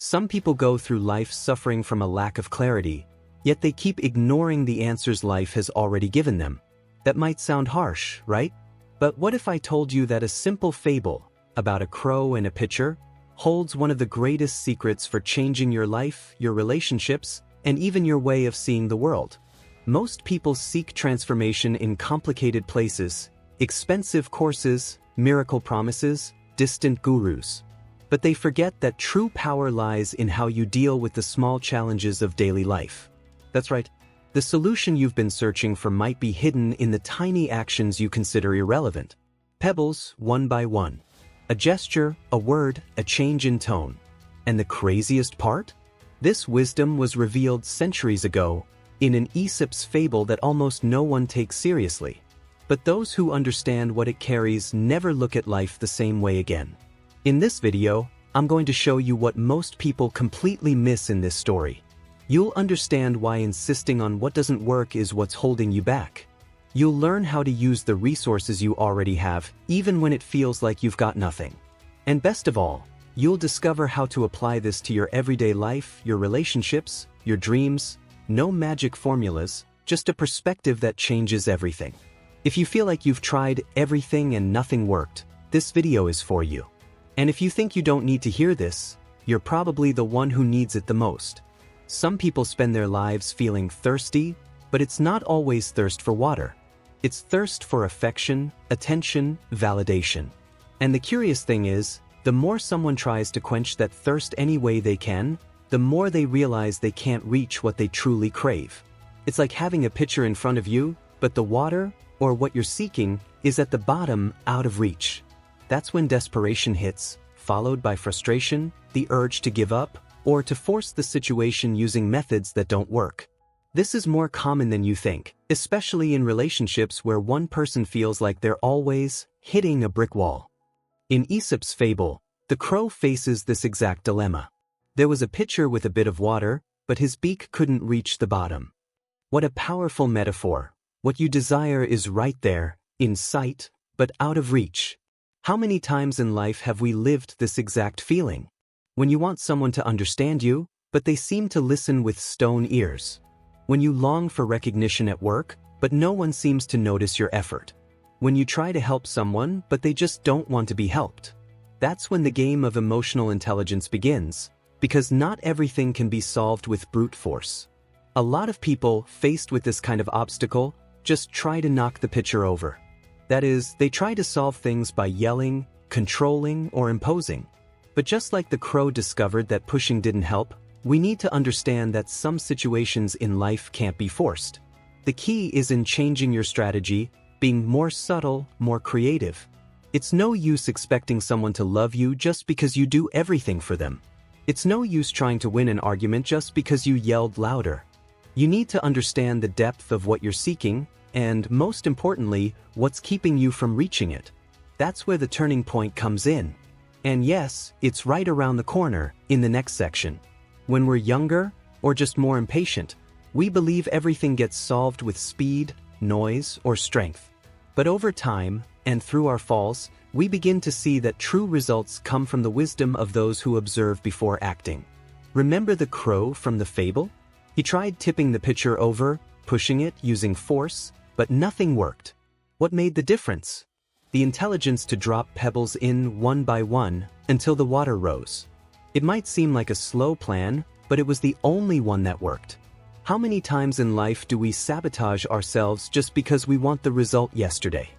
Some people go through life suffering from a lack of clarity, yet they keep ignoring the answers life has already given them. That might sound harsh, right? But what if I told you that a simple fable about a crow and a pitcher holds one of the greatest secrets for changing your life, your relationships, and even your way of seeing the world? Most people seek transformation in complicated places, expensive courses, miracle promises, distant gurus. But they forget that true power lies in how you deal with the small challenges of daily life. That's right. The solution you've been searching for might be hidden in the tiny actions you consider irrelevant. Pebbles, one by one. A gesture, a word, a change in tone. And the craziest part? This wisdom was revealed centuries ago in an Aesop's fable that almost no one takes seriously. But those who understand what it carries never look at life the same way again. In this video, I'm going to show you what most people completely miss in this story. You'll understand why insisting on what doesn't work is what's holding you back. You'll learn how to use the resources you already have, even when it feels like you've got nothing. And best of all, you'll discover how to apply this to your everyday life, your relationships, your dreams. No magic formulas, just a perspective that changes everything. If you feel like you've tried everything and nothing worked, this video is for you. And if you think you don't need to hear this, you're probably the one who needs it the most. Some people spend their lives feeling thirsty, but it's not always thirst for water. It's thirst for affection, attention, validation. And the curious thing is, the more someone tries to quench that thirst any way they can, the more they realize they can't reach what they truly crave. It's like having a pitcher in front of you, but the water, or what you're seeking, is at the bottom, out of reach. That's when desperation hits, followed by frustration, the urge to give up, or to force the situation using methods that don't work. This is more common than you think, especially in relationships where one person feels like they're always hitting a brick wall. In Aesop's fable, the crow faces this exact dilemma. There was a pitcher with a bit of water, but his beak couldn't reach the bottom. What a powerful metaphor. What you desire is right there, in sight, but out of reach. How many times in life have we lived this exact feeling? When you want someone to understand you, but they seem to listen with stone ears. When you long for recognition at work, but no one seems to notice your effort. When you try to help someone, but they just don't want to be helped. That's when the game of emotional intelligence begins, because not everything can be solved with brute force. A lot of people, faced with this kind of obstacle, just try to knock the pitcher over. That is, they try to solve things by yelling, controlling, or imposing. But just like the crow discovered that pushing didn't help, we need to understand that some situations in life can't be forced. The key is in changing your strategy, being more subtle, more creative. It's no use expecting someone to love you just because you do everything for them. It's no use trying to win an argument just because you yelled louder. You need to understand the depth of what you're seeking, and most importantly, what's keeping you from reaching it. That's where the turning point comes in. And yes, it's right around the corner, in the next section. When we're younger, or just more impatient, we believe everything gets solved with speed, noise, or strength. But over time, and through our falls, we begin to see that true results come from the wisdom of those who observe before acting. Remember the crow from the fable? He tried tipping the pitcher over, pushing it using force, but nothing worked. What made the difference? The intelligence to drop pebbles in one by one until the water rose. It might seem like a slow plan, but it was the only one that worked. How many times in life do we sabotage ourselves just because we want the result yesterday?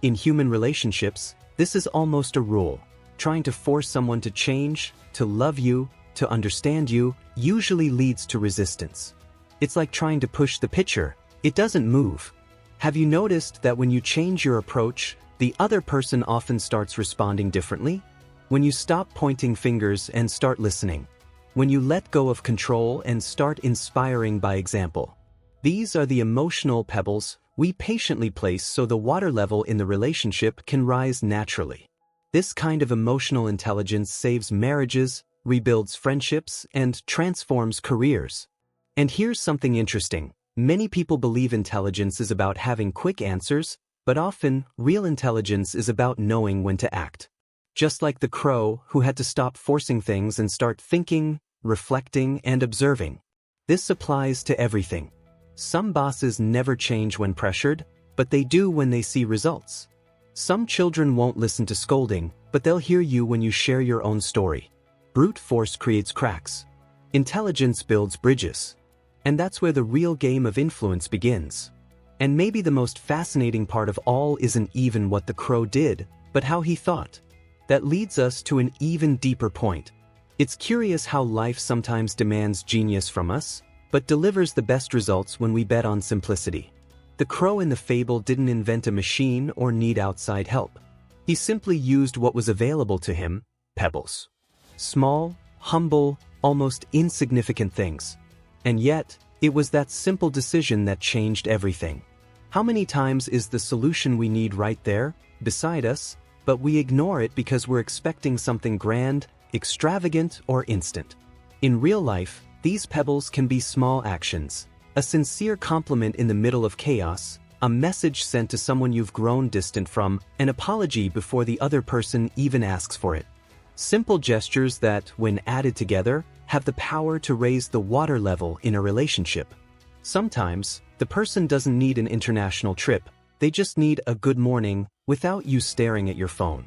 In human relationships, this is almost a rule. Trying to force someone to change, to love you, to understand you, usually leads to resistance. It's like trying to push the pitcher. It doesn't move. Have you noticed that when you change your approach, the other person often starts responding differently? When you stop pointing fingers and start listening. When you let go of control and start inspiring by example. These are the emotional pebbles we patiently place so the water level in the relationship can rise naturally. This kind of emotional intelligence saves marriages, rebuilds friendships, and transforms careers. And here's something interesting. Many people believe intelligence is about having quick answers, but often, real intelligence is about knowing when to act. Just like the crow, who had to stop forcing things and start thinking, reflecting, and observing. This applies to everything. Some bosses never change when pressured, but they do when they see results. Some children won't listen to scolding, but they'll hear you when you share your own story. Brute force creates cracks. Intelligence builds bridges. And that's where the real game of influence begins. And maybe the most fascinating part of all isn't even what the crow did, but how he thought. That leads us to an even deeper point. It's curious how life sometimes demands genius from us, but delivers the best results when we bet on simplicity. The crow in the fable didn't invent a machine or need outside help. He simply used what was available to him, pebbles. Small, humble, almost insignificant things. And yet, it was that simple decision that changed everything. How many times is the solution we need right there, beside us, but we ignore it because we're expecting something grand, extravagant, or instant? In real life, these pebbles can be small actions. A sincere compliment in the middle of chaos, a message sent to someone you've grown distant from, an apology before the other person even asks for it. Simple gestures that, when added together, have the power to raise the water level in a relationship. Sometimes, the person doesn't need an international trip, they just need a good morning without you staring at your phone.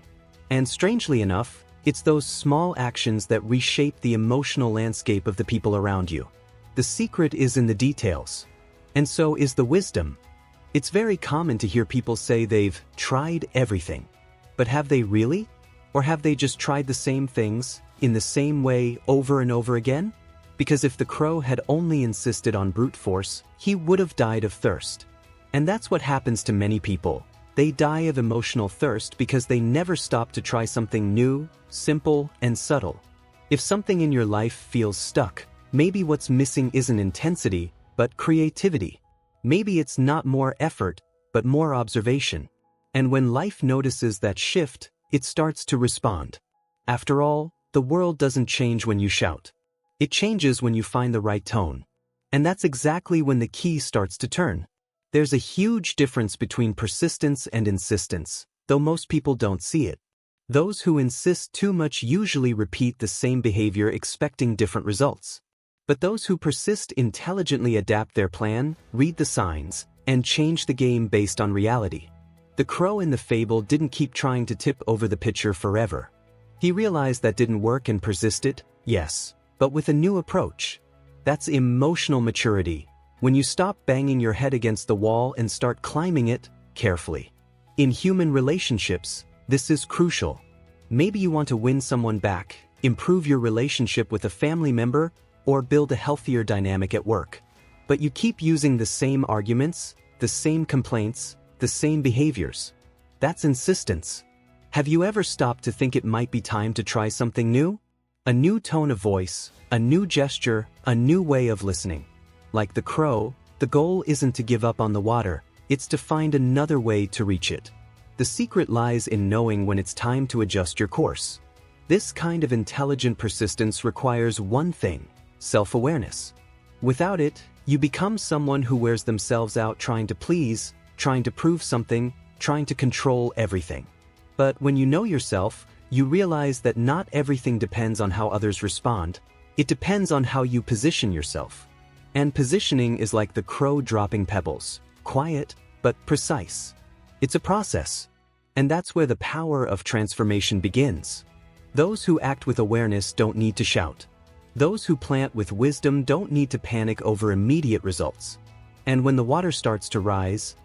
And strangely enough, it's those small actions that reshape the emotional landscape of the people around you. The secret is in the details. And so is the wisdom. It's very common to hear people say they've tried everything. But have they really? Or have they just tried the same things, in the same way over and over again? Because if the crow had only insisted on brute force, he would have died of thirst. And that's what happens to many people. They die of emotional thirst because they never stop to try something new, simple, and subtle. If something in your life feels stuck, maybe what's missing isn't intensity, but creativity. Maybe it's not more effort, but more observation. And when life notices that shift, it starts to respond. After all, the world doesn't change when you shout. It changes when you find the right tone. And that's exactly when the key starts to turn. There's a huge difference between persistence and insistence, though most people don't see it. Those who insist too much usually repeat the same behavior expecting different results. But those who persist intelligently adapt their plan, read the signs, and change the game based on reality. The crow in the fable didn't keep trying to tip over the pitcher forever. He realized that didn't work and persisted, yes, but with a new approach. That's emotional maturity, when you stop banging your head against the wall and start climbing it carefully. In human relationships, this is crucial. Maybe you want to win someone back, improve your relationship with a family member, or build a healthier dynamic at work. But you keep using the same arguments, the same complaints, the same behaviors. That's insistence. Have you ever stopped to think it might be time to try something new? A new tone of voice, a new gesture, a new way of listening. Like the crow, the goal isn't to give up on the water, it's to find another way to reach it. The secret lies in knowing when it's time to adjust your course. This kind of intelligent persistence requires one thing: self-awareness. Without it, you become someone who wears themselves out trying to please, trying to prove something, trying to control everything. But when you know yourself, you realize that not everything depends on how others respond. It depends on how you position yourself. And positioning is like the crow dropping pebbles, quiet, but precise. It's a process. And that's where the power of transformation begins. Those who act with awareness don't need to shout. Those who plant with wisdom don't need to panic over immediate results. And when the water starts to rise,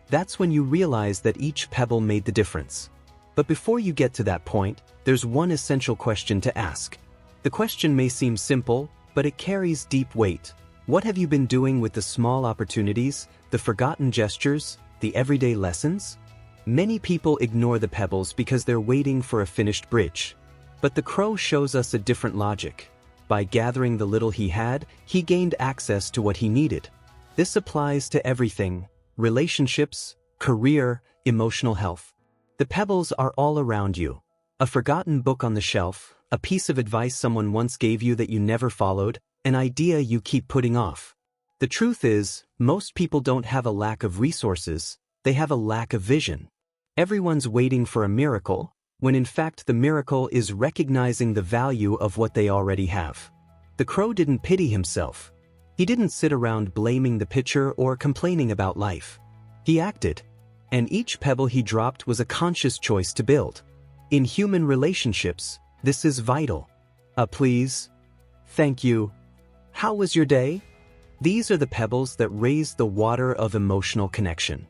that's when you realize that each pebble made the difference. But before you get to that point, there's one essential question to ask. The question may seem simple, but it carries deep weight. What have you been doing with the small opportunities, the forgotten gestures, the everyday lessons? Many people ignore the pebbles because they're waiting for a finished bridge. But the crow shows us a different logic. By gathering the little he had, he gained access to what he needed. This applies to everything: relationships, career, emotional health. The pebbles are all around you. A forgotten book on the shelf, a piece of advice someone once gave you that you never followed, an idea you keep putting off. The truth is, most people don't have a lack of resources, they have a lack of vision. Everyone's waiting for a miracle, when in fact the miracle is recognizing the value of what they already have. The crow didn't pity himself. He didn't sit around blaming the pitcher or complaining about life. He acted. And each pebble he dropped was a conscious choice to build. In human relationships, this is vital. A please. Thank you. How was your day? These are the pebbles that raise the water of emotional connection.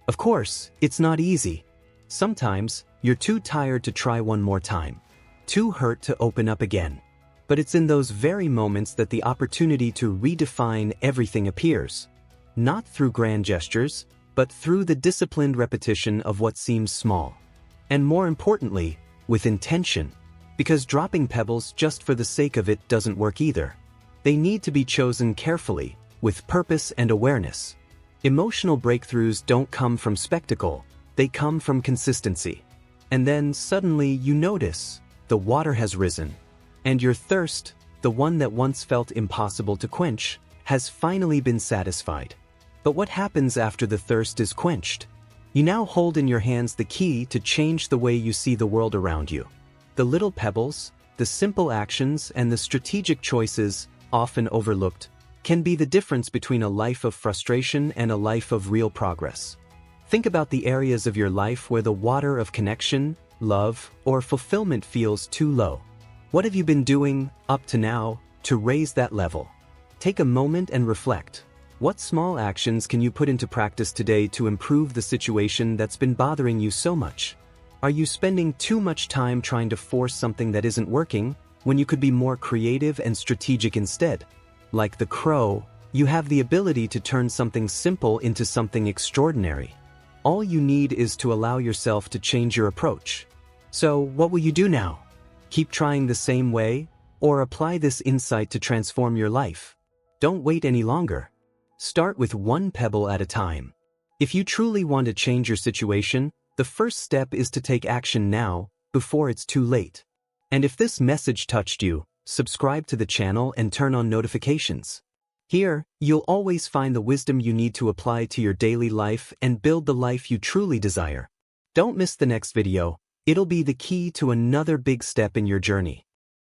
Of course, it's not easy. Sometimes, you're too tired to try one more time. Too hurt to open up again. But it's in those very moments that the opportunity to redefine everything appears. Not through grand gestures, but through the disciplined repetition of what seems small. And more importantly, with intention. Because dropping pebbles just for the sake of it doesn't work either. They need to be chosen carefully, with purpose and awareness. Emotional breakthroughs don't come from spectacle, they come from consistency. And then suddenly you notice, the water has risen. And your thirst, the one that once felt impossible to quench, has finally been satisfied. But what happens after the thirst is quenched? You now hold in your hands the key to change the way you see the world around you. The little pebbles, the simple actions, and the strategic choices, often overlooked, can be the difference between a life of frustration and a life of real progress. Think about the areas of your life where the water of connection, love, or fulfillment feels too low. What have you been doing, up to now, to raise that level? Take a moment and reflect. What small actions can you put into practice today to improve the situation that's been bothering you so much? Are you spending too much time trying to force something that isn't working, when you could be more creative and strategic instead? Like the crow, you have the ability to turn something simple into something extraordinary. All you need is to allow yourself to change your approach. So, what will you do now? Keep trying the same way, or apply this insight to transform your life? Don't wait any longer. Start with one pebble at a time. If you truly want to change your situation, the first step is to take action now, before it's too late. And if this message touched you, subscribe to the channel and turn on notifications. Here, you'll always find the wisdom you need to apply to your daily life and build the life you truly desire. Don't miss the next video. It'll be the key to another big step in your journey.